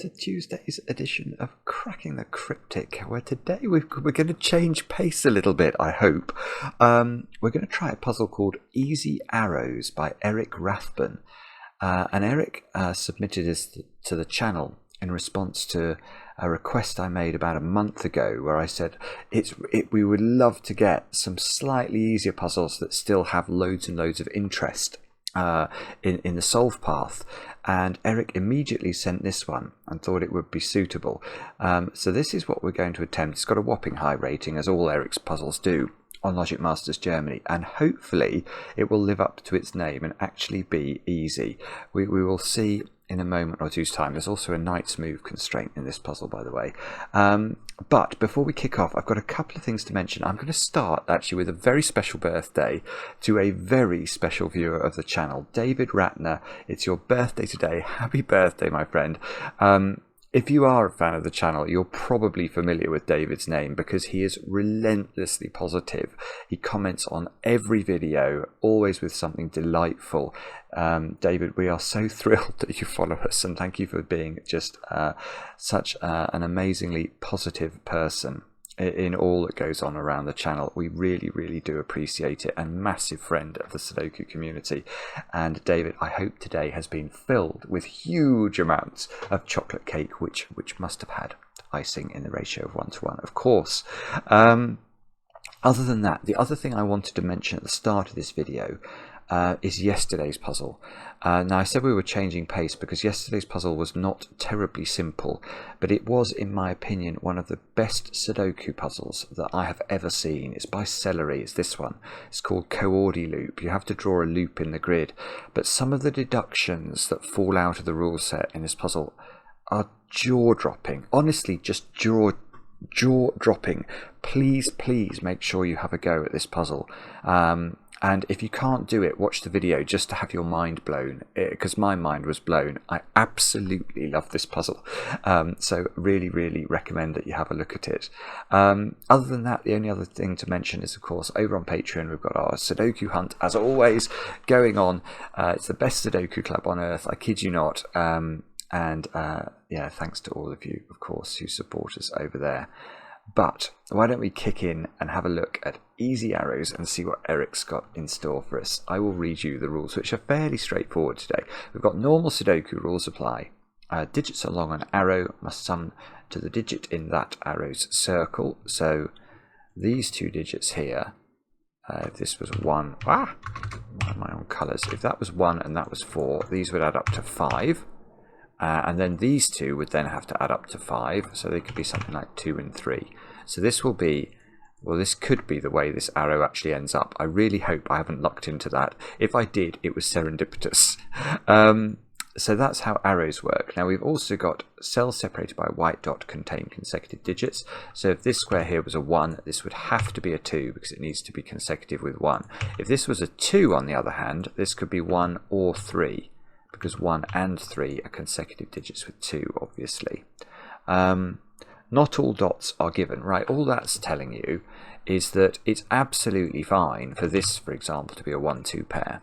to Tuesday's edition of Cracking the Cryptic, where today we're going to change pace a little bit, I hope. We're going to try a puzzle called Easy Arrows by Eric Rathbun. And Eric submitted this to the channel in response to a request I made about a month ago, where I said we would love to get some slightly easier puzzles that still have loads and loads of interest in the solve path. And Eric immediately sent this one and thought it would be suitable. So this is what we're going to attempt. It's got a whopping high rating, as all Eric's puzzles do, on Logic Masters Germany, and hopefully it will live up to its name and actually be easy. We will see in a moment or two's time. There's also a knight's move constraint in this puzzle, by the way. But before we kick off, I've got a couple of things to mention. I'm going to start actually with a very special birthday to a very special viewer of the channel, David Ratner. It's your birthday today. Happy birthday, my friend. If you are a fan of the channel, you're probably familiar with David's name because he is relentlessly positive. He comments on every video, always with something delightful. David, we are so thrilled that you follow us, and thank you for being just such an amazingly positive person in all that goes on around the channel. We really, really do appreciate it, and massive friend of the Sudoku community. And David, I hope today has been filled with huge amounts of chocolate cake, which must have had icing in the ratio of 1:1, of course. Other than that, the other thing I wanted to mention at the start of this video is yesterday's puzzle. Now, I said we were changing pace because yesterday's puzzle was not terribly simple, but it was, in my opinion, one of the best Sudoku puzzles that I have ever seen. It's by Celery. It's this one. It's called Coordi-Loop. You have to draw a loop in the grid, but some of the deductions that fall out of the rule set in this puzzle are jaw-dropping. Honestly, just jaw-dropping. Please make sure you have a go at this puzzle. And if you can't do it, watch the video just to have your mind blown, because my mind was blown. I absolutely love this puzzle. So really, really recommend that you have a look at it. Other than that, the only other thing to mention is, of course, over on Patreon, we've got our Sudoku hunt, as always, going on. It's the best Sudoku club on earth, I kid you not. Yeah, thanks to all of you, of course, who support us over there. But why don't we kick in and have a look at Easy Arrows and see what Eric's got in store for us. I will read you the rules, which are fairly straightforward today. We've got normal Sudoku rules apply. Digits along an arrow must sum to the digit in that arrow's circle. So these two digits here, if this was 1, my own colours. If that was 1 and that was 4, these would add up to 5. And then these two would then have to add up to 5, so they could be something like 2 and 3. So this will be, well, this could be the way this arrow actually ends up. I really hope I haven't lucked into that. If I did, it was serendipitous. So that's how arrows work. Now we've also got cells separated by a white dot contain consecutive digits. So if this square here was a 1, this would have to be a 2 because it needs to be consecutive with 1. If this was a 2, on the other hand, this could be 1 or 3. Because 1 and 3 are consecutive digits with 2, obviously. Not all dots are given, right? All that's telling you is that it's absolutely fine for this, for example, to be a 1-2 pair.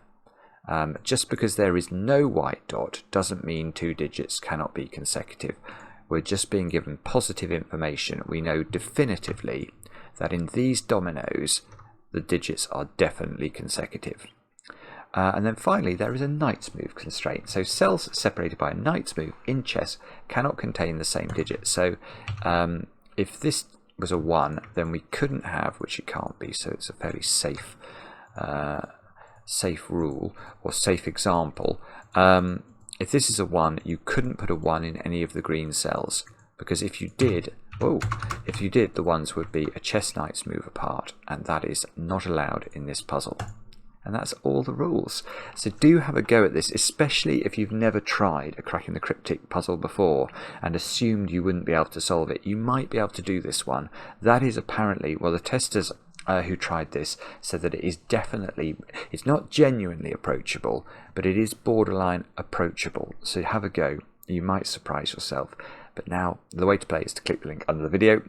Just because there is no white dot doesn't mean 2 digits cannot be consecutive. We're just being given positive information. We know definitively that in these dominoes, the digits are definitely consecutive. And then finally, there is a knight's move constraint. So cells separated by a knight's move in chess cannot contain the same digit. So if this was a 1, then we couldn't have, which it can't be, so it's a fairly safe rule or safe example. If this is a 1, you couldn't put a 1 in any of the green cells, because if you did, the ones would be a chess knight's move apart, and that is not allowed in this puzzle. And that's all the rules. So do have a go at this, especially if you've never tried a Cracking the Cryptic puzzle before and assumed you wouldn't be able to solve it. You might be able to do this one. That is apparently, well, the testers who tried this said that it is definitely, it's not genuinely approachable, but it is borderline approachable. So have a go. You might surprise yourself. But now the way to play is to click the link under the video.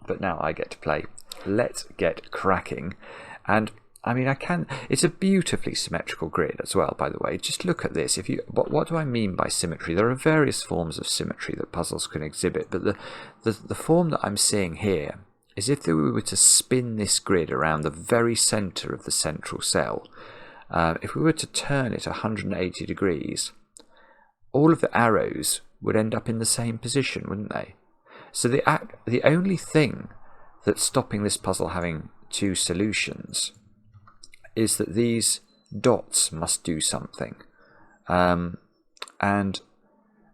But now I get to play. Let's get cracking. And I mean, I can. It's a beautifully symmetrical grid as well, by the way. Just look at this. If you, what do I mean by symmetry? There are various forms of symmetry that puzzles can exhibit, but the form that I'm seeing here is if we were to spin this grid around the very center of the central cell. If we were to turn it 180 degrees, all of the arrows would end up in the same position, wouldn't they? So the only thing that's stopping this puzzle having two solutions is that these dots must do something. And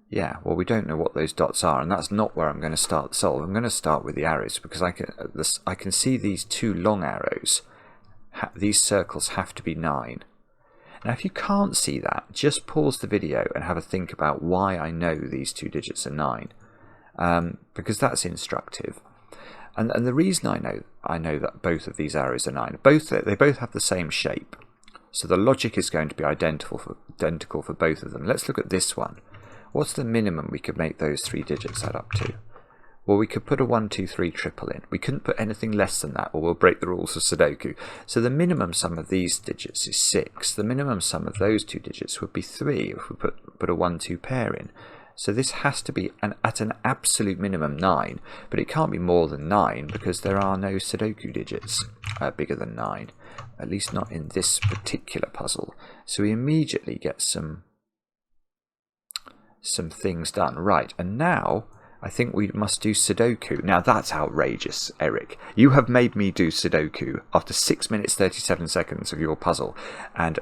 yeah, well, we don't know what those dots are, and that's not where I'm going to start the solve. I'm going to start with the arrows, because I can see these two long arrows. These circles have to be 9. Now, if you can't see that, just pause the video and have a think about why I know these two digits are 9, because that's instructive. And the reason I know that both of these arrows are 9, they both have the same shape, so the logic is going to be identical for both of them. Let's look at this one. What's the minimum we could make those 3 digits add up to? Well, we could put a 1, 2, 3 triple in. We couldn't put anything less than that, or we'll break the rules of Sudoku. So the minimum sum of these digits is 6. The minimum sum of those 2 digits would be 3 if we put a 1, 2 pair in. So this has to be at an absolute minimum 9, but it can't be more than 9 because there are no Sudoku digits bigger than 9, at least not in this particular puzzle. So we immediately get some things done. Right, and now I think we must do Sudoku. Now that's outrageous, Eric. You have made me do Sudoku after 6 minutes 37 seconds of your puzzle, and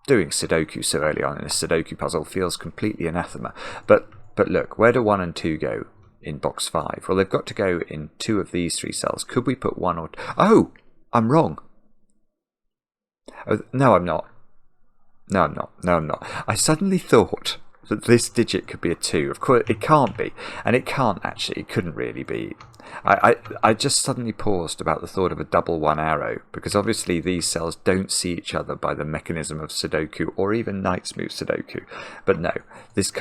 doing Sudoku so early on in a Sudoku puzzle feels completely anathema. But look, where do 1 and 2 go in box 5? Well, they've got to go in 2 of these 3 cells. Could we put 1 or 2? Oh, I'm wrong. Oh, no, I'm not. No, I'm not. No, I'm not. I suddenly thought that this digit could be a 2. Of course, it can't be. And it can't actually. It couldn't really be. I just suddenly paused about the thought of a double 1 arrow, because obviously these cells don't see each other by the mechanism of Sudoku or even Knight's Move Sudoku. But no, this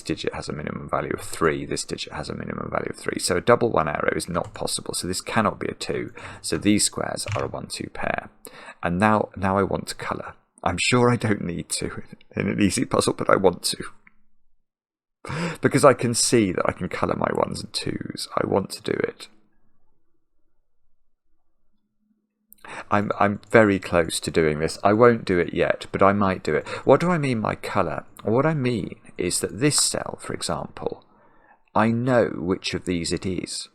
digit has a minimum value of 3, this digit has a minimum value of 3. So a double 1 arrow is not possible, so this cannot be a 2. So these squares are a 1, 2 pair. And now I want to colour. I'm sure I don't need to in an easy puzzle, but I want to. Because I can see that I can colour my 1s and 2s. I want to do it. I'm very close to doing this. I won't do it yet, but I might do it. What do I mean by colour? What I mean is that this cell, for example, I know which of these it is,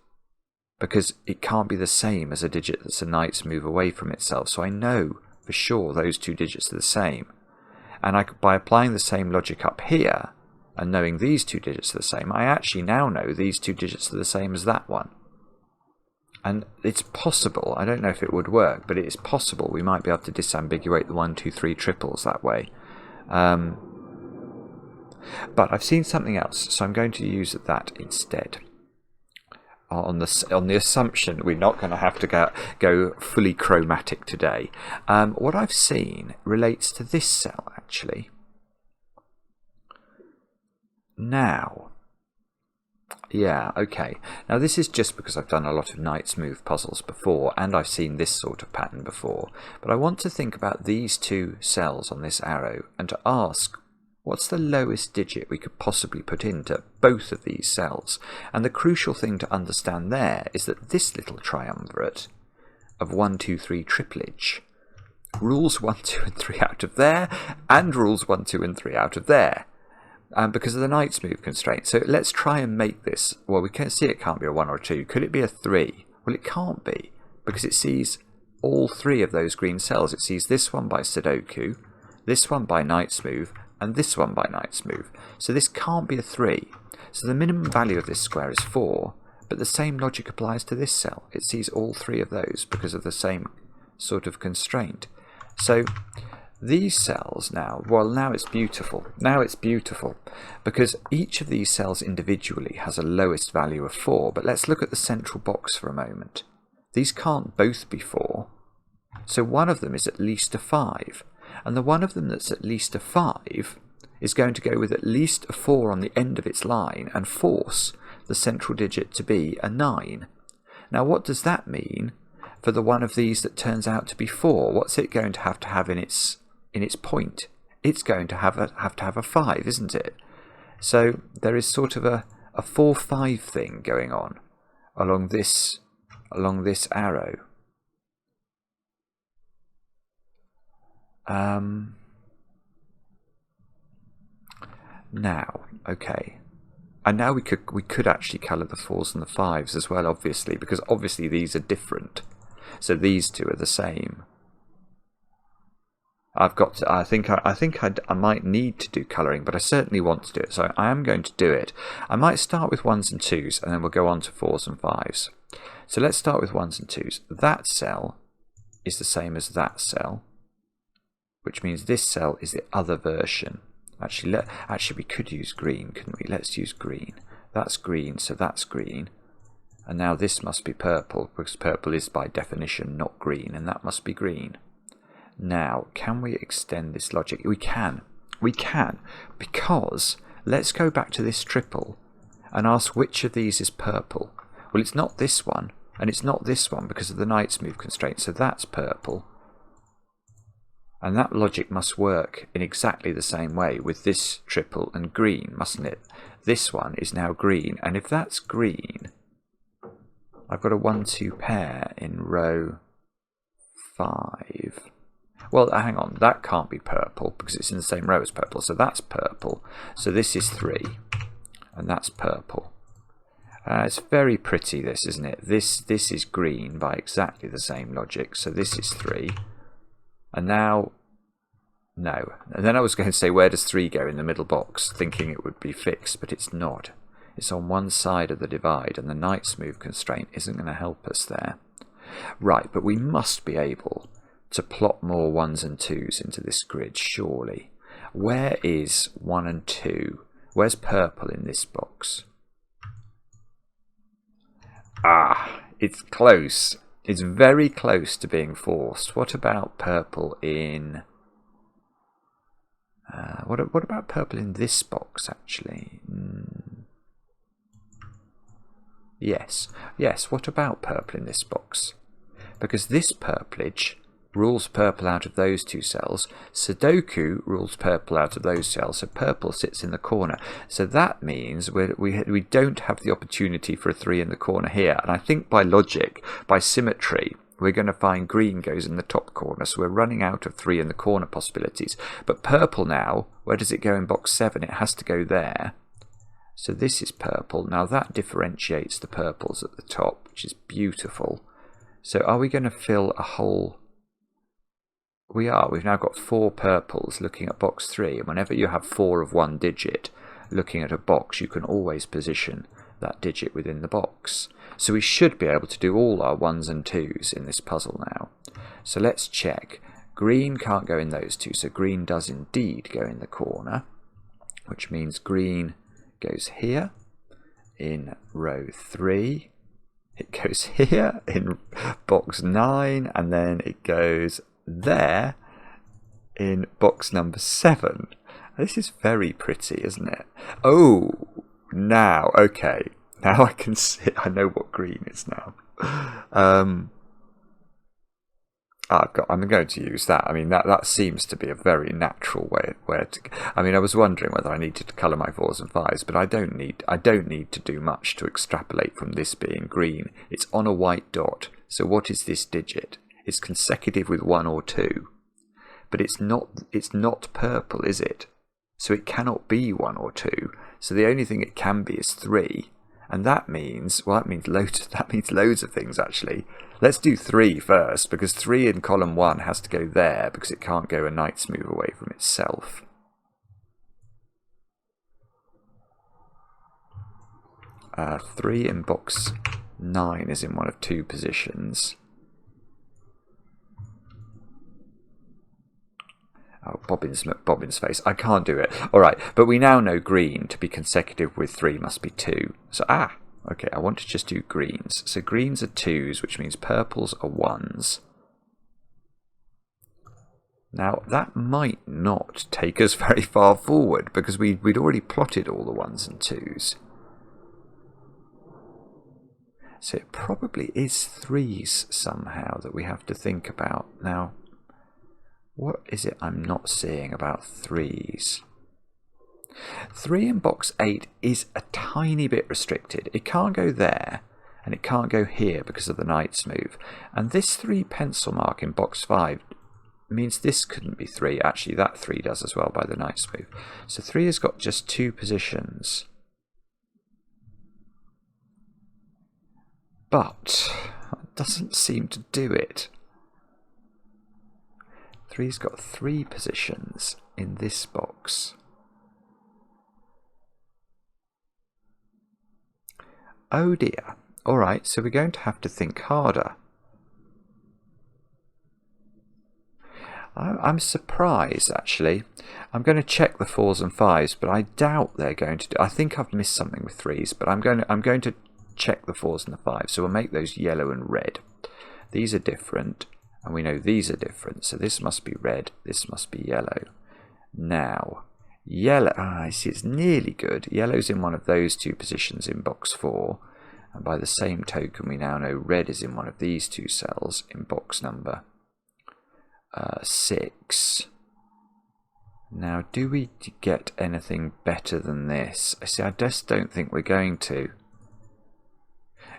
because it can't be the same as a digit that's a knight's move away from itself. So I know for sure those 2 digits are the same. And by applying the same logic up here, and knowing these 2 digits are the same, I actually now know these 2 digits are the same as that one. And it's possible, I don't know if it would work, but it is possible we might be able to disambiguate the 1, 2, 3 triples that way. But I've seen something else, so I'm going to use that instead. On the assumption we're not going to have to go fully chromatic today. What I've seen relates to this cell, actually. Now, yeah, okay. Now this is just because I've done a lot of Knight's Move puzzles before, and I've seen this sort of pattern before. But I want to think about these 2 cells on this arrow, and to ask, what's the lowest digit we could possibly put into both of these cells? And the crucial thing to understand there is that this little triumvirate of 1, 2, 3 triplage rules 1, 2 and 3 out of there, and rules 1, 2 and 3 out of there. Because of the Knight's Move constraint. So let's try and make this, well, we can see it can't be a 1 or a 2. Could it be a 3? Well, it can't be, because it sees all 3 of those green cells. It sees this one by Sudoku, this one by Knight's Move, and this one by Knight's Move. So this can't be a 3. So the minimum value of this square is 4, but the same logic applies to this cell. It sees all 3 of those because of the same sort of constraint. So these cells now, well, now it's beautiful. Now it's beautiful because each of these cells individually has a lowest value of 4. But let's look at the central box for a moment. These can't both be 4. So one of them is at least a 5. And the one of them that's at least a 5 is going to go with at least a 4 on the end of its line and force the central digit to be a 9. Now what does that mean for the one of these that turns out to be 4? What's it going to have in its point? It's going to have a 5, isn't it? So there is sort of a 4-5 thing going on along this arrow. Now, okay, and now we could actually colour the 4s and the 5s as well, obviously, because obviously these are different. So these two are the same. I think I might need to do colouring, but I certainly want to do it, so I am going to do it. I might start with 1s and 2s, and then we'll go on to 4s and 5s. So let's start with 1s and 2s. That cell is the same as that cell, which means this cell is the other version. Actually, we could use green, couldn't we? Let's use green. That's green, so that's green. And now this must be purple, because purple is by definition not green, and that must be green. Now, can we extend this logic? We can, because let's go back to this triple and ask which of these is purple. Well, it's not this one, and it's not this one because of the Knight's Move constraint, so that's purple. And that logic must work in exactly the same way with this triple and green, mustn't it? This one is now green, and if that's green, I've got a 1-2 pair in row 5. Well, hang on, that can't be purple because it's in the same row as purple, so that's purple. So this is 3, and that's purple. It's very pretty, this, isn't it? This is green by exactly the same logic, so this is 3. And now, no. And then I was going to say, where does 3 go in the middle box, thinking it would be fixed, but it's not. It's on one side of the divide, and the Knight's Move constraint isn't going to help us there. Right, but we must be able to plot more 1s and 2s into this grid, surely. Where is 1 and 2? Where's purple in this box? Ah, it's close. It's very close to being forced. What about purple in... what about purple in this box, actually? Yes, what about purple in this box? Because this purplage rules purple out of those two cells. Sudoku rules purple out of those cells, so purple sits in the corner. So that means we don't have the opportunity for a 3 in the corner here. And I think by logic, by symmetry, we're going to find green goes in the top corner. So we're running out of 3 in the corner possibilities. But purple now, where does it go in box 7? It has to go there. So this is purple. Now that differentiates the purples at the top, which is beautiful. So are we going to fill a whole... We are. We've now got 4 purples looking at box 3. And whenever you have 4 of one digit looking at a box, you can always position that digit within the box. So we should be able to do all our 1s and 2s in this puzzle now. So let's check. Green can't go in those two, so green does indeed go in the corner, which means green goes here in row 3. It goes here in box 9, and then it goes there in box number 7. This is very pretty, isn't it? Oh, now, okay. Now I can see, I know what green is now. I'm going to use that. I mean, that seems to be a very natural way to. I mean, I was wondering whether I needed to colour my 4s and 5s, but I don't need to do much to extrapolate from this being green. It's on a white dot. So what is this digit? It's consecutive with 1 or 2, but it's not purple, is it? So it cannot be 1 or 2. So the only thing it can be is 3, and that means loads of things actually. Let's do 3 first, because 3 in column 1 has to go there because it can't go a Knight's Move away from itself. Uh, 3 in box 9 is in one of 2 positions. Oh, Bobbin's face. I can't do it. All right, but we now know green to be consecutive with 3 must be 2. So, okay, I want to just do greens. So greens are 2s, which means purples are 1s. Now, that might not take us very far forward, because we'd already plotted all the 1s and 2s. So it probably is threes somehow that we have to think about. Now, what is it I'm not seeing about threes? 3 in box 8 is a tiny bit restricted. It can't go there, and it can't go here because of the knight's move. And this 3 pencil mark in box 5 means this couldn't be 3. Actually, that 3 does as well by the knight's move. So 3 has got just 2 positions. But that doesn't seem to do it. 3's got 3 positions in this box. Oh dear. Alright, so we're going to have to think harder. I'm surprised, actually. I'm going to check the 4s and 5s, but I doubt they're going to do... I think I've missed something with 3s, but I'm going to check the 4s and the 5s. So we'll make those yellow and red. These are different, and we know these are different. So this must be red, this must be yellow. Now, yellow... I see, it's nearly good. Yellow's in one of those 2 positions in box 4. And by the same token, we now know red is in one of these 2 cells in box number 6. Now, do we get anything better than this? See, I just don't think we're going to.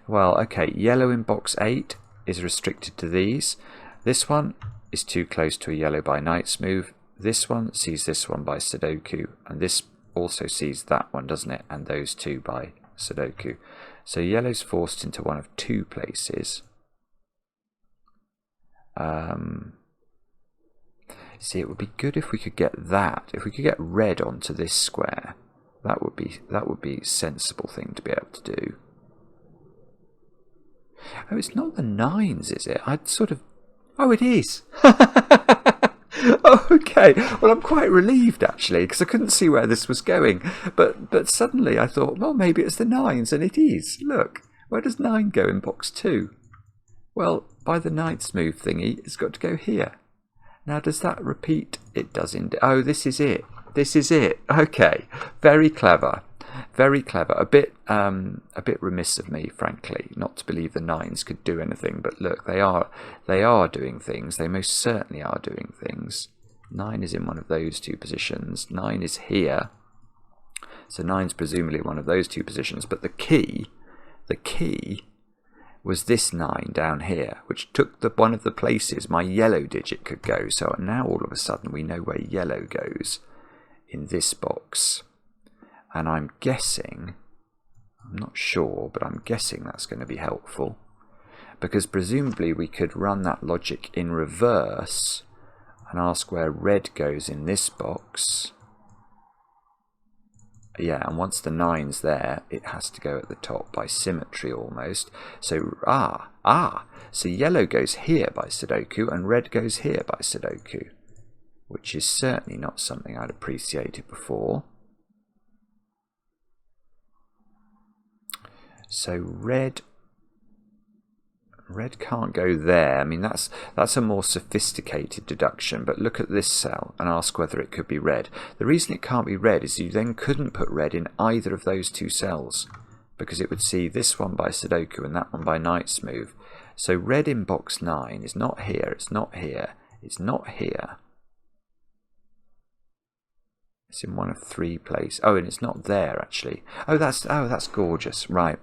Well, okay, yellow in box 8 is restricted to these. This one is too close to a yellow by knight's move. This one sees this one by Sudoku, and this also sees that one, doesn't it? And those 2 by Sudoku. So yellow's forced into one of 2 places. See, it would be good if we could get that. If we could get red onto this square, that would be a sensible thing to be able to do. Oh, it's not the 9s, is it? I'd sort of... Oh, it is! Oh, okay. Well, I'm quite relieved, actually, because I couldn't see where this was going. But suddenly I thought, well, maybe it's the 9s, and it is. Look, where does 9 go in box 2? Well, by the knight's move thingy, it's got to go here. Now, does that repeat? It does indeed. Oh, this is it. This is it. Okay. Very clever. Very clever. A bit remiss of me, frankly, not to believe the 9s could do anything. But look, they are doing things. They most certainly are doing things. 9 is in one of those 2 positions. 9 is here. So 9's presumably one of those 2 positions. But the key was this 9 down here, which took one of the places my yellow digit could go. So now all of a sudden we know where yellow goes in this box. And I'm guessing, I'm not sure, but I'm guessing that's going to be helpful. Because presumably we could run that logic in reverse and ask where red goes in this box. Yeah, and once the 9's there, it has to go at the top by symmetry almost. So, so yellow goes here by Sudoku and red goes here by Sudoku, which is certainly not something I'd appreciated before. So red can't go there. I mean, that's a more sophisticated deduction, but look at this cell and ask whether it could be red. The reason it can't be red is you then couldn't put red in either of those 2 cells, because it would see this one by Sudoku and that one by knight's move. So red in box 9 is not here, it's not here, it's not here. It's in one of 3 places. Oh, and it's not there actually. Oh, that's gorgeous. Right.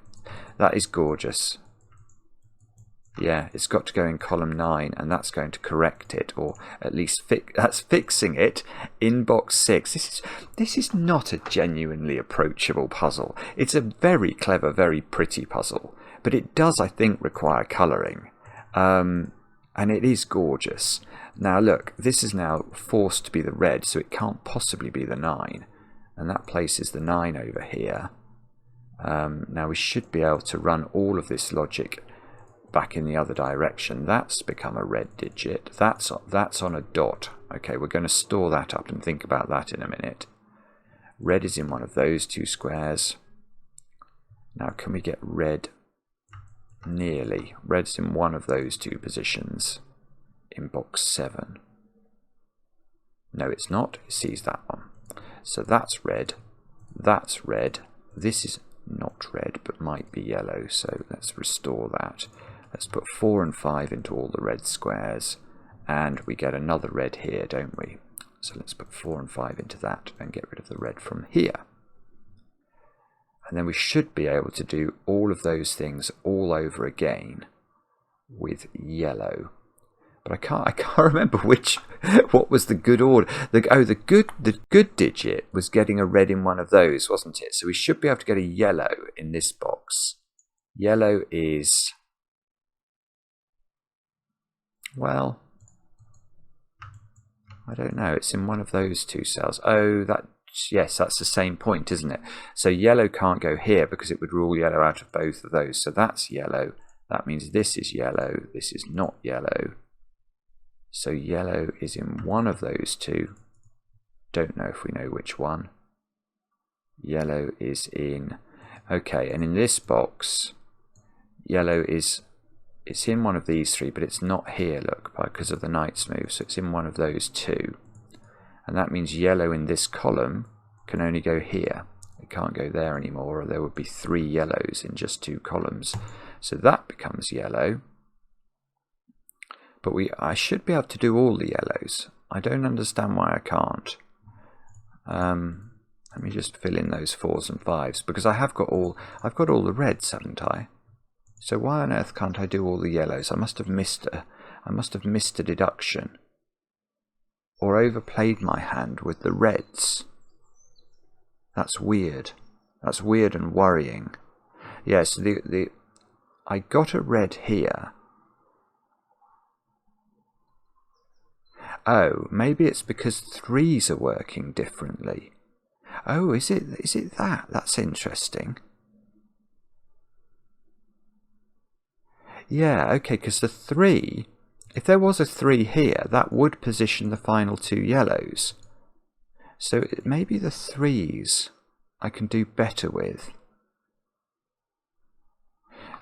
That is gorgeous. Yeah, it's got to go in column 9, and that's going to correct it, or at least that's fixing it in box 6. This is not a genuinely approachable puzzle. It's a very clever, very pretty puzzle, but it does, I think, require colouring, and it is gorgeous. Now look, this is now forced to be the red, so it can't possibly be the 9, and that places the 9 over here. Now we should be able to run all of this logic back in the other direction. That's become a red digit. That's on a dot. Okay, we're going to store that up and think about that in a minute. Red is in one of those 2 squares. Now can we get red? Nearly. Red's in one of those 2 positions in box 7. No, it's not. It sees that one. So that's red. That's red. This is not not red, but might be yellow. So let's restore that. Let's put 4 and 5 into all the red squares. And we get another red here, don't we? So let's put 4 and 5 into that and get rid of the red from here. And then we should be able to do all of those things all over again with yellow. But I can't remember what was the good order. The good digit was getting a red in one of those, wasn't it? So we should be able to get a yellow in this box. Yellow is, well, I don't know. It's in one of those two cells. Oh, yes, that's the same point, isn't it? So yellow can't go here because it would rule yellow out of both of those. So that's yellow. That means this is yellow. This is not yellow. So yellow is in one of those two. Don't know if we know which one. Yellow is in... Okay, and in this box, yellow is... It's in one of these three, but it's not here, look, because of the knight's move. So it's in one of those two. And that means yellow in this column can only go here. It can't go there anymore, or there would be 3 yellows in just 2 columns. So that becomes yellow. But I should be able to do all the yellows. I don't understand why I can't. Let me just fill in those 4s and 5s, because I've got all the reds, haven't I? So why on earth can't I do all the yellows? I must have missed a deduction, or overplayed my hand with the reds. That's weird. That's weird and worrying. Yes, I got a red here. Oh, maybe it's because 3s are working differently. Oh, is it that? That's interesting. Yeah, okay, because the 3, if there was a 3 here, that would position the final 2 yellows. So maybe the 3s I can do better with.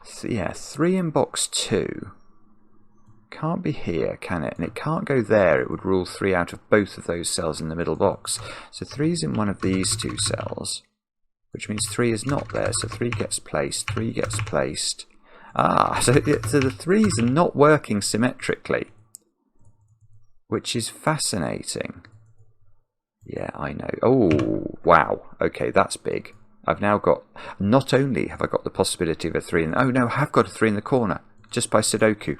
So yeah, 3 in box 2. Can't be here, can it? And it can't go there. It would rule 3 out of both of those cells in the middle box. So 3's in one of these 2 cells, which means 3 is not there. So 3 gets placed, 3 gets placed. Ah, so the 3's are not working symmetrically, which is fascinating. Yeah, I know. Oh, wow. Okay, that's big. I've now got, not only have I got the possibility of a 3 in, oh no, I have got a 3 in the corner, just by Sudoku.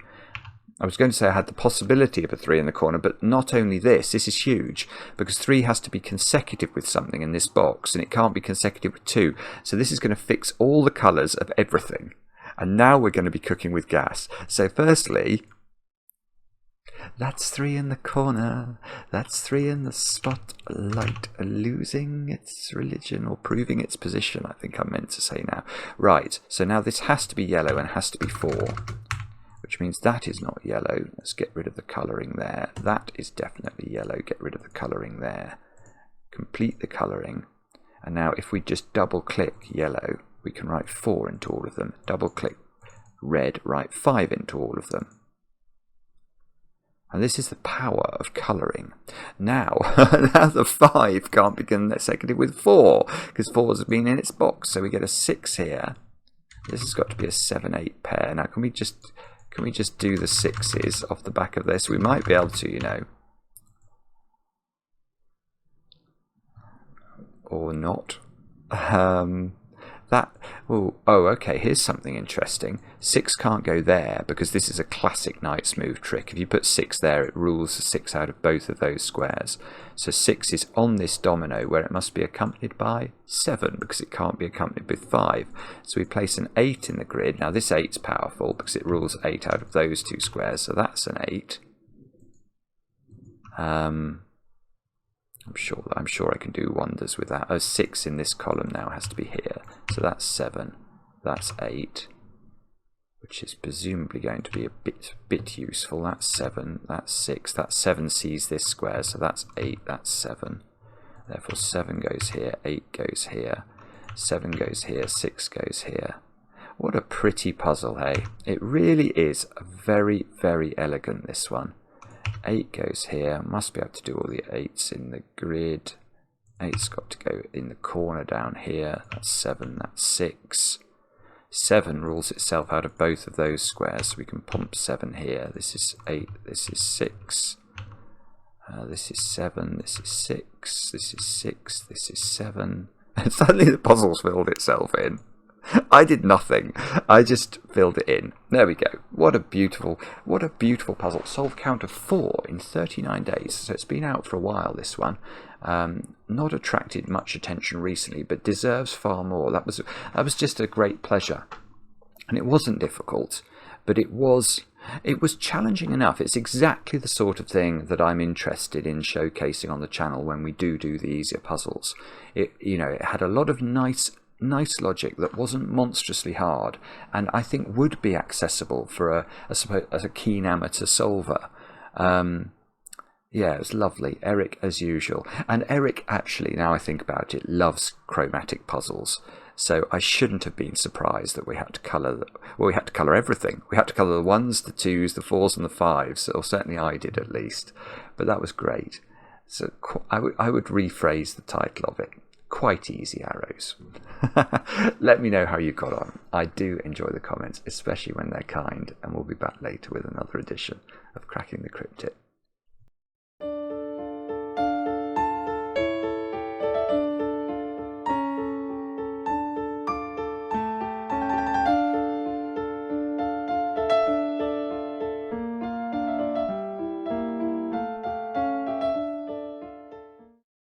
I was going to say I had the possibility of a 3 in the corner, but not only this is huge, because 3 has to be consecutive with something in this box, and it can't be consecutive with 2. So this is going to fix all the colours of everything. And now we're going to be cooking with gas. So firstly, that's 3 in the corner. That's 3 in the spotlight, losing its religion or proving its position, I think I meant to say now. Right, so now this has to be yellow and has to be 4. Which means that is not yellow. Let's get rid of the colouring there. That is definitely yellow. Get rid of the colouring there. Complete the colouring. And now if we just double click yellow, we can write 4 into all of them. Double click red, write 5 into all of them. And this is the power of colouring. Now, now the 5 can't be consecutive with 4, because 4 has been in its box. So we get a 6 here. This has got to be a 7-8 pair. Now can we just do the 6s off the back of this? We might be able to, you know. Or not. Okay, here's something interesting. 6 can't go there because this is a classic knight's move trick. If you put 6 there, it rules the 6 out of both of those squares. So 6 is on this domino where it must be accompanied by 7 because it can't be accompanied with 5. So we place an 8 in the grid. Now this 8's powerful because it rules 8 out of those 2 squares. So that's an 8. I'm sure I can do wonders with that. Oh, 6 in this column now has to be here. So that's 7. That's 8. Which is presumably going to be a bit useful. That's 7. That's 6. That 7 sees this square. So that's 8. That's 7. Therefore 7 goes here. 8 goes here. 7 goes here. 6 goes here. What a pretty puzzle, hey? It really is very, very elegant, this one. 8 goes here. Must be able to do all the 8s in the grid. 8's got to go in the corner down here. That's 7, that's 6. 7 rules itself out of both of those squares, so we can pump 7 here. This is 8, this is 6. This is 7, this is 6, this is 6, this is 7. And suddenly the puzzle's filled itself in. I did nothing. I just filled it in. There we go. What a beautiful puzzle. Solve count of 4 in 39 days. So it's been out for a while, this one. Not attracted much attention recently, but deserves far more. That was just a great pleasure. And it wasn't difficult, but it was challenging enough. It's exactly the sort of thing that I'm interested in showcasing on the channel when we do the easier puzzles. It had a lot of nice logic that wasn't monstrously hard, and I think would be accessible for a keen amateur solver. Yeah, it was lovely. Eric, as usual. And Eric, actually, now I think about it, loves chromatic puzzles. So I shouldn't have been surprised that we had to colour. Well, we had to colour everything. We had to colour the 1s, the 2s, the 4s, and the 5s. Or certainly I did, at least. But that was great. So I would rephrase the title of it. Quite easy arrows. Let me know how you got on. I do enjoy the comments, especially when they're kind. And we'll be back later with another edition of Cracking the Cryptic.